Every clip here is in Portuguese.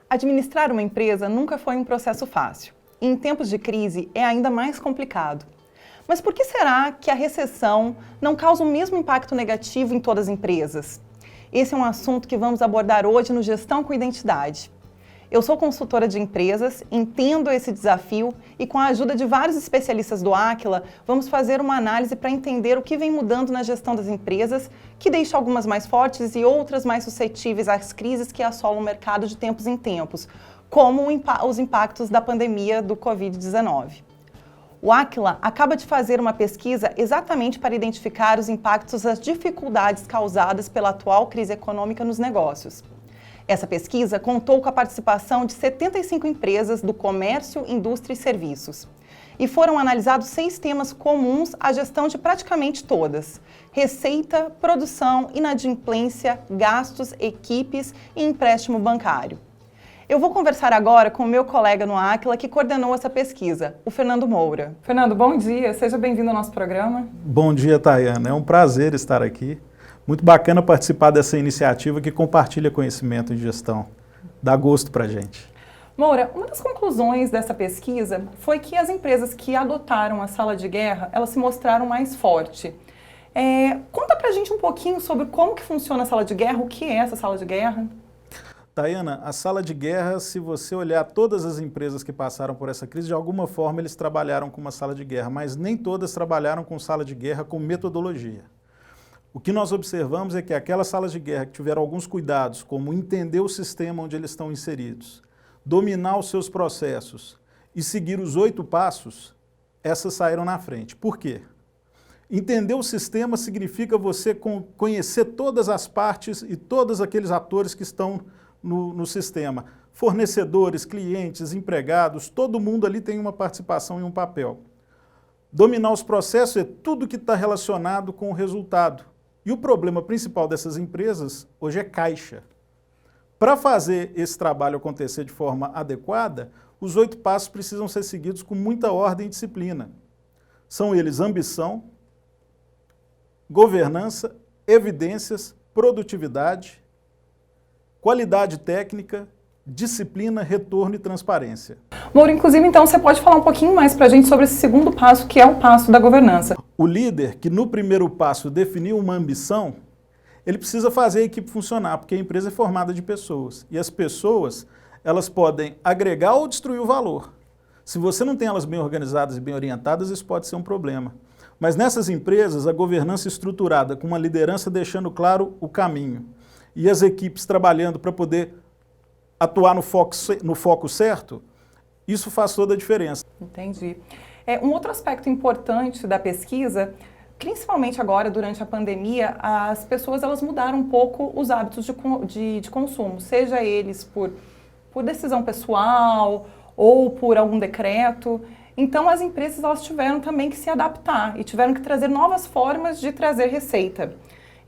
Administrar uma empresa nunca foi um processo fácil. E em tempos de crise é ainda mais complicado. Mas por que será que a recessão não causa o mesmo impacto negativo em todas as empresas? Esse é um assunto que vamos abordar hoje no Gestão com Identidade. Eu sou consultora de empresas, entendo esse desafio e com a ajuda de vários especialistas do Aquila, vamos fazer uma análise para entender o que vem mudando na gestão das empresas, que deixa algumas mais fortes e outras mais suscetíveis às crises que assolam o mercado de tempos em tempos, como os impactos da pandemia do Covid-19. O Aquila acaba de fazer uma pesquisa exatamente para identificar os impactos das dificuldades causadas pela atual crise econômica nos negócios. Essa pesquisa contou com a participação de 75 empresas do comércio, indústria e serviços. E foram analisados 6 temas comuns à gestão de praticamente todas: receita, produção, inadimplência, gastos, equipes e empréstimo bancário. Eu vou conversar agora com o meu colega no Aquila que coordenou essa pesquisa, o Fernando Moura. Fernando, bom dia, seja bem-vindo ao nosso programa. Bom dia, Tayana, é um prazer estar aqui. Muito bacana participar dessa iniciativa que compartilha conhecimento em gestão. Dá gosto pra gente. Moura, uma das conclusões dessa pesquisa foi que as empresas que adotaram a sala de guerra, elas se mostraram mais fortes. Conta pra gente um pouquinho sobre como que funciona a sala de guerra, o que é essa sala de guerra? Tayana, a sala de guerra, se você olhar todas as empresas que passaram por essa crise, de alguma forma eles trabalharam com uma sala de guerra, mas nem todas trabalharam com sala de guerra com metodologia. O que nós observamos é que aquelas salas de guerra que tiveram alguns cuidados, como entender o sistema onde eles estão inseridos, dominar os seus processos e seguir os 8 passos, essas saíram na frente. Por quê? Entender o sistema significa você conhecer todas as partes e todos aqueles atores que estão no sistema. Fornecedores, clientes, empregados, todo mundo ali tem uma participação e um papel. Dominar os processos é tudo que está relacionado com o resultado. E o problema principal dessas empresas hoje é caixa. Para fazer esse trabalho acontecer de forma adequada, os 8 passos precisam ser seguidos com muita ordem e disciplina. São eles ambição, governança, evidências, produtividade, qualidade técnica, disciplina, retorno e transparência. Moura, inclusive, então, você pode falar um pouquinho mais para a gente sobre esse segundo passo, que é o passo da governança. O líder, que no primeiro passo definiu uma ambição, ele precisa fazer a equipe funcionar, porque a empresa é formada de pessoas. E as pessoas, elas podem agregar ou destruir o valor. Se você não tem elas bem organizadas e bem orientadas, isso pode ser um problema. Mas nessas empresas, a governança estruturada, com uma liderança deixando claro o caminho, e as equipes trabalhando para poder atuar no foco certo, isso faz toda a diferença. Entendi. Um outro aspecto importante da pesquisa, principalmente agora durante a pandemia, as pessoas elas mudaram um pouco os hábitos de consumo, seja eles por decisão pessoal ou por algum decreto. Então as empresas elas tiveram também que se adaptar e tiveram que trazer novas formas de trazer receita.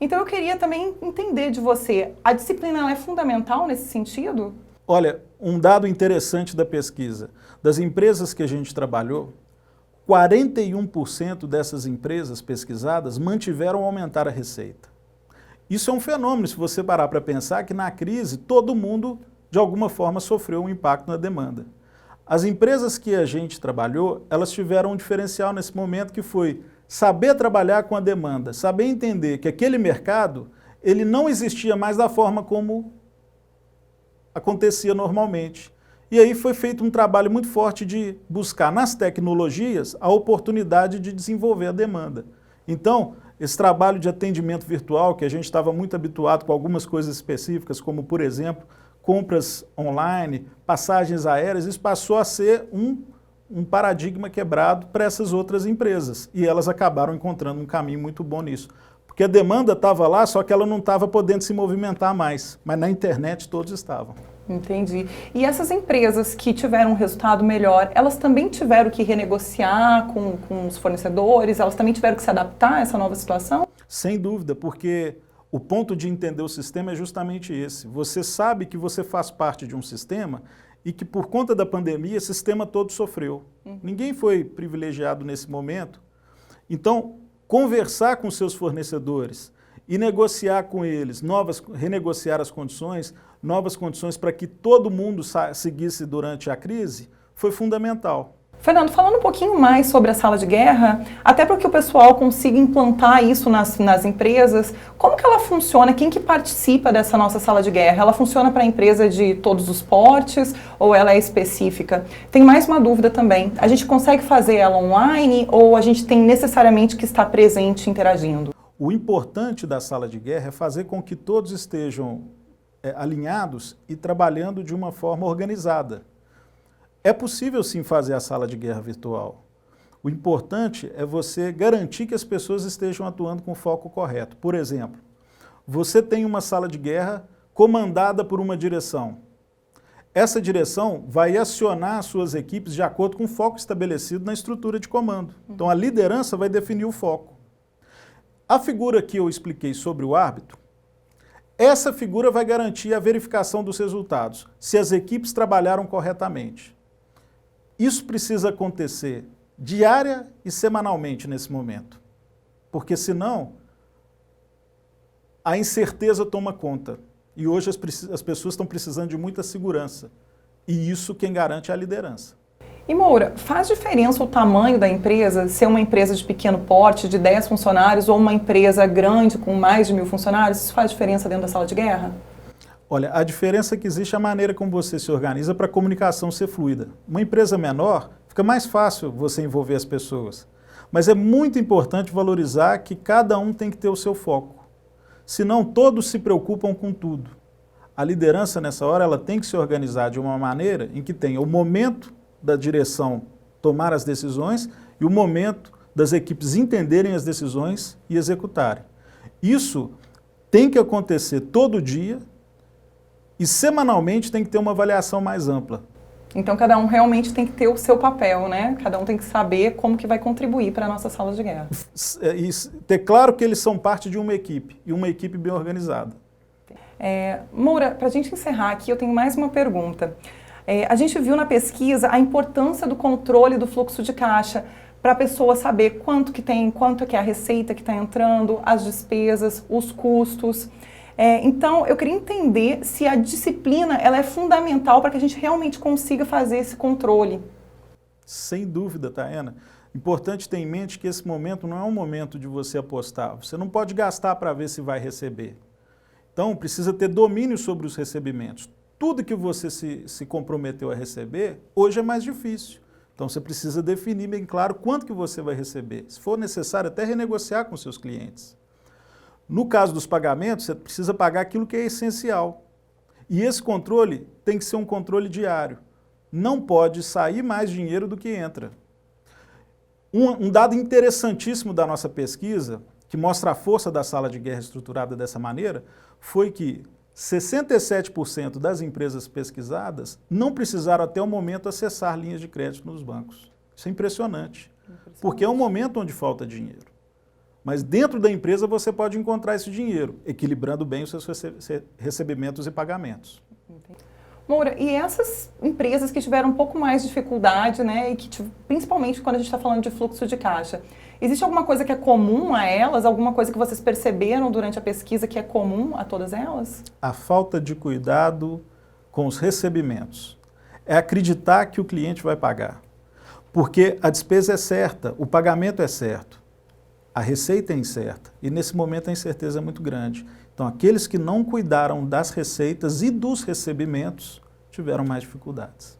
Então eu queria também entender de você, a disciplina ela é fundamental nesse sentido? Olha, um dado interessante da pesquisa, das empresas que a gente trabalhou, 41% dessas empresas pesquisadas mantiveram ou aumentaram a receita. Isso é um fenômeno, se você parar para pensar que na crise todo mundo, de alguma forma, sofreu um impacto na demanda. As empresas que a gente trabalhou, elas tiveram um diferencial nesse momento que foi saber trabalhar com a demanda, saber entender que aquele mercado, ele não existia mais da forma como acontecia normalmente. E aí foi feito um trabalho muito forte de buscar nas tecnologias a oportunidade de desenvolver a demanda. Então, esse trabalho de atendimento virtual, que a gente estava muito habituado com algumas coisas específicas, como, por exemplo, compras online, passagens aéreas, isso passou a ser um paradigma quebrado para essas outras empresas. E elas acabaram encontrando um caminho muito bom nisso. Porque a demanda estava lá, só que ela não estava podendo se movimentar mais. Mas na internet todos estavam. Entendi. E essas empresas que tiveram um resultado melhor, elas também tiveram que renegociar com os fornecedores? Elas também tiveram que se adaptar a essa nova situação? Sem dúvida, porque o ponto de entender o sistema é justamente esse. Você sabe que você faz parte de um sistema e que por conta da pandemia, o sistema todo sofreu. Ninguém foi privilegiado nesse momento. Então, conversar com seus fornecedores e negociar com eles, renegociar as condições, novas condições para que todo mundo seguisse durante a crise, foi fundamental. Fernando, falando um pouquinho mais sobre a sala de guerra, até para que o pessoal consiga implantar isso nas empresas, como que ela funciona? Quem que participa dessa nossa sala de guerra? Ela funciona para a empresa de todos os portes ou ela é específica? Tem mais uma dúvida também. A gente consegue fazer ela online ou a gente tem necessariamente que estar presente interagindo? O importante da sala de guerra é fazer com que todos estejam alinhados e trabalhando de uma forma organizada. É possível sim fazer a sala de guerra virtual. O importante é você garantir que as pessoas estejam atuando com o foco correto. Por exemplo, você tem uma sala de guerra comandada por uma direção. Essa direção vai acionar as suas equipes de acordo com o foco estabelecido na estrutura de comando. Então a liderança vai definir o foco. A figura que eu expliquei sobre o árbitro, essa figura vai garantir a verificação dos resultados, se as equipes trabalharam corretamente. Isso precisa acontecer diária e semanalmente nesse momento, porque senão a incerteza toma conta. E hoje as pessoas estão precisando de muita segurança, e isso quem garante é a liderança. E Moura, faz diferença o tamanho da empresa, ser uma empresa de pequeno porte, de 10 funcionários, ou uma empresa grande com mais de 1000 funcionários? Isso faz diferença dentro da sala de guerra? Olha, a diferença que existe é a maneira como você se organiza para a comunicação ser fluida. Uma empresa menor, fica mais fácil você envolver as pessoas. Mas é muito importante valorizar que cada um tem que ter o seu foco. Senão todos se preocupam com tudo. A liderança nessa hora ela tem que se organizar de uma maneira em que tenha o momento da direção tomar as decisões e o momento das equipes entenderem as decisões e executarem. Isso tem que acontecer todo dia e semanalmente tem que ter uma avaliação mais ampla. Então cada um realmente tem que ter o seu papel, né? Cada um tem que saber como que vai contribuir para a nossa sala de guerra. E ter claro que eles são parte de uma equipe, e uma equipe bem organizada. Moura, para a gente encerrar aqui, eu tenho mais uma pergunta. A gente viu na pesquisa a importância do controle do fluxo de caixa para a pessoa saber quanto que é a receita que está entrando, as despesas, os custos. Então, eu queria entender se a disciplina ela é fundamental para que a gente realmente consiga fazer esse controle. Sem dúvida, Tayana. Importante ter em mente que esse momento não é um momento de você apostar. Você não pode gastar para ver se vai receber. Então, precisa ter domínio sobre os recebimentos. Tudo que você se comprometeu a receber, hoje é mais difícil. Então, você precisa definir bem claro quanto que você vai receber. Se for necessário, até renegociar com seus clientes. No caso dos pagamentos, você precisa pagar aquilo que é essencial. E esse controle tem que ser um controle diário. Não pode sair mais dinheiro do que entra. Um dado interessantíssimo da nossa pesquisa, que mostra a força da sala de guerra estruturada dessa maneira, foi que 67% das empresas pesquisadas não precisaram até o momento acessar linhas de crédito nos bancos. Isso é impressionante, porque é um momento onde falta dinheiro. Mas dentro da empresa você pode encontrar esse dinheiro, equilibrando bem os seus recebimentos e pagamentos. Moura, e essas empresas que tiveram um pouco mais de dificuldade, né, e que principalmente quando a gente está falando de fluxo de caixa, existe alguma coisa que é comum a elas? Alguma coisa que vocês perceberam durante a pesquisa que é comum a todas elas? A falta de cuidado com os recebimentos. É acreditar que o cliente vai pagar. Porque a despesa é certa, o pagamento é certo. A receita é incerta e nesse momento a incerteza é muito grande. Então aqueles que não cuidaram das receitas e dos recebimentos tiveram mais dificuldades.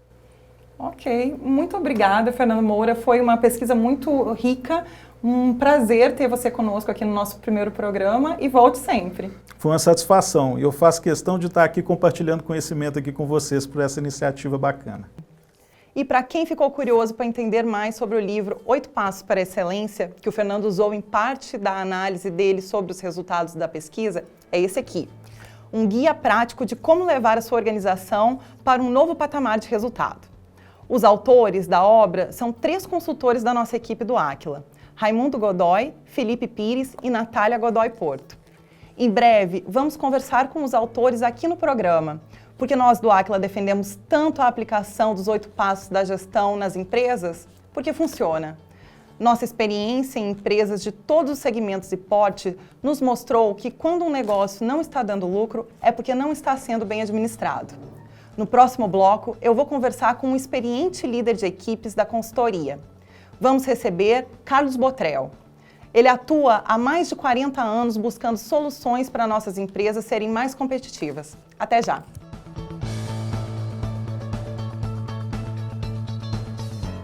Ok, muito obrigada, Fernando Moura. Foi uma pesquisa muito rica. Um prazer ter você conosco aqui no nosso primeiro programa e volte sempre. Foi uma satisfação e eu faço questão de estar aqui compartilhando conhecimento aqui com vocês por essa iniciativa bacana. E para quem ficou curioso para entender mais sobre o livro 8 Passos para a Excelência, que o Fernando usou em parte da análise dele sobre os resultados da pesquisa, é esse aqui. Um guia prático de como levar a sua organização para um novo patamar de resultado. Os autores da obra são 3 consultores da nossa equipe do Aquila: Raimundo Godoy, Felipe Pires e Natália Godoy Porto. Em breve, vamos conversar com os autores aqui no programa, porque nós do Aquila defendemos tanto a aplicação dos 8 passos da gestão nas empresas, porque funciona. Nossa experiência em empresas de todos os segmentos e porte nos mostrou que quando um negócio não está dando lucro, é porque não está sendo bem administrado. No próximo bloco, eu vou conversar com um experiente líder de equipes da consultoria. Vamos receber Carlos Botrel. Ele atua há mais de 40 anos buscando soluções para nossas empresas serem mais competitivas. Até já!